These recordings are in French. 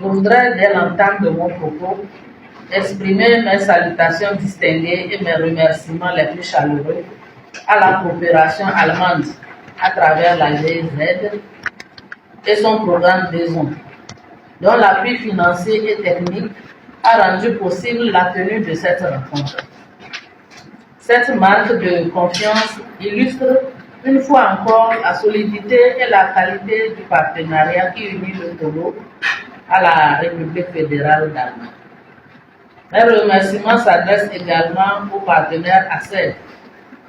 Je voudrais, dès l'entame de mon propos, exprimer mes salutations distinguées et mes remerciements les plus chaleureux à la coopération allemande à travers la GIZ et son programme DESON, dont l'appui financier et technique a rendu possible la tenue de cette rencontre. Cette marque de confiance illustre une fois encore la solidité et la qualité du partenariat qui unit le Togo à la République fédérale d'Allemagne. Mes remerciements s'adressent également aux partenaires ACED,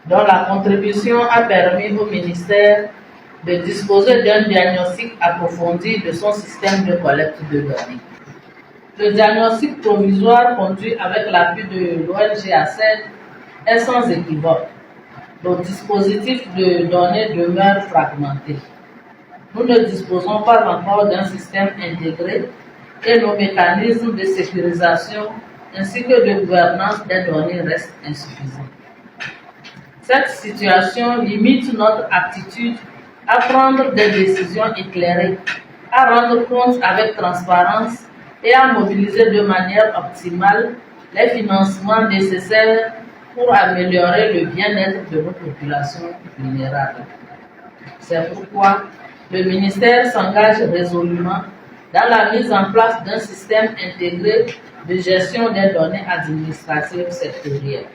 dont la contribution a permis au ministère de disposer d'un diagnostic approfondi de son système de collecte de données. Le diagnostic provisoire conduit avec l'appui de l'ONG ACED est sans équivoque. Le dispositif de données demeure fragmenté. Nous ne disposons pas encore d'un système intégré et nos mécanismes de sécurisation ainsi que de gouvernance des données restent insuffisants. Cette situation limite notre aptitude à prendre des décisions éclairées, à rendre compte avec transparence et à mobiliser de manière optimale les financements nécessaires pour améliorer le bien-être de nos populations vulnérables. C'est pourquoi le ministère s'engage résolument dans la mise en place d'un système intégré de gestion des données administratives sectorielles.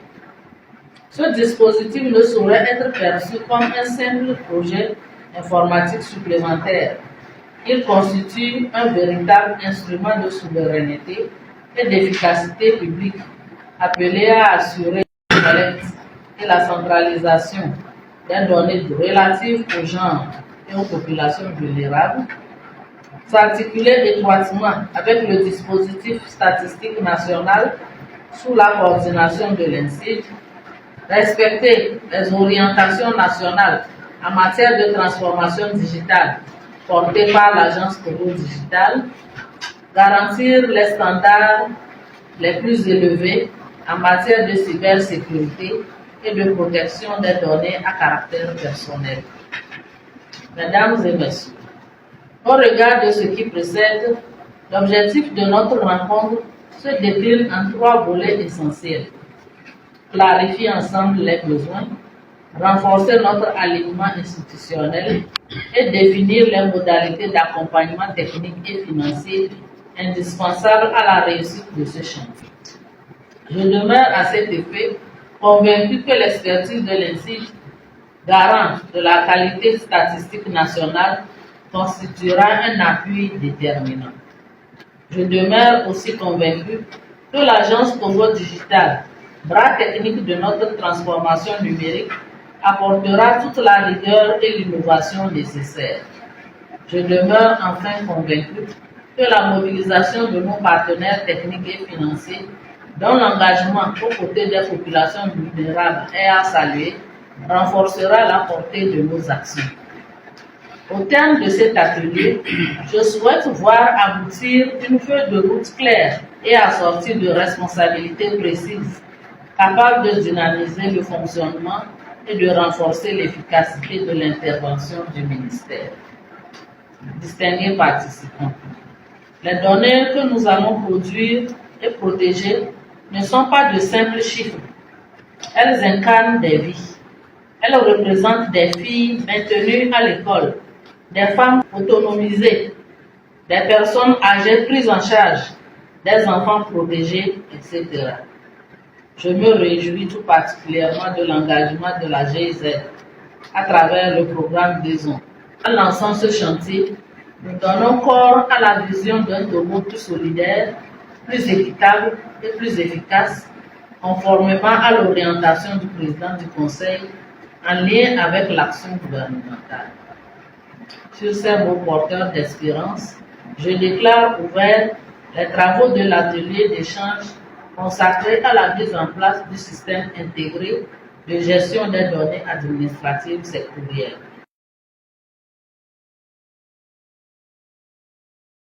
Ce dispositif ne saurait être perçu comme un simple projet informatique supplémentaire. Il constitue un véritable instrument de souveraineté et d'efficacité publique appelé à assurer la collecte et la centralisation des données relatives aux genres et aux populations vulnérables, s'articuler étroitement avec le dispositif statistique national sous la coordination de l'INSEAD, respecter les orientations nationales en matière de transformation digitale portées par l'Agence Togo Digital, garantir les standards les plus élevés en matière de cybersécurité et de protection des données à caractère personnel. Mesdames et messieurs, au regard de ce qui précède, l'objectif de notre rencontre se décline en 3 volets essentiels. Clarifier ensemble les besoins, renforcer notre alignement institutionnel et définir les modalités d'accompagnement technique et financier indispensables à la réussite de ce chantier. Je demeure à cet effet convaincu que l'expertise de l'INSEAD, garant de la qualité statistique nationale, constituera un appui déterminant. Je demeure aussi convaincu que l'Agence Togo Digital, bras technique de notre transformation numérique, apportera toute la rigueur et l'innovation nécessaires. Je demeure enfin convaincu que la mobilisation de nos partenaires techniques et financiers, dont l'engagement aux côtés des populations vulnérables est à saluer, renforcera la portée de nos actions. Au terme de cet atelier, je souhaite voir aboutir une feuille de route claire et assortie de responsabilités précises, capable de dynamiser le fonctionnement et de renforcer l'efficacité de l'intervention du ministère. Distingués participants, les données que nous allons produire et protéger ne sont pas de simples chiffres. Elles incarnent des vies. Elles représentent des filles maintenues à l'école, des femmes autonomisées, des personnes âgées prises en charge, des enfants protégés, etc. Je me réjouis tout particulièrement de l'engagement de la GIZ à travers le programme DESON. En lançant ce chantier, nous donnons corps à la vision d'un Togo plus solidaire, plus équitable et plus efficace, conformément à l'orientation du président du Conseil en lien avec l'action gouvernementale. Sur ces mots porteurs d'espérance, je déclare ouverts les travaux de l'atelier d'échange consacré à la mise en place du système intégré de gestion des données administratives sectorielles.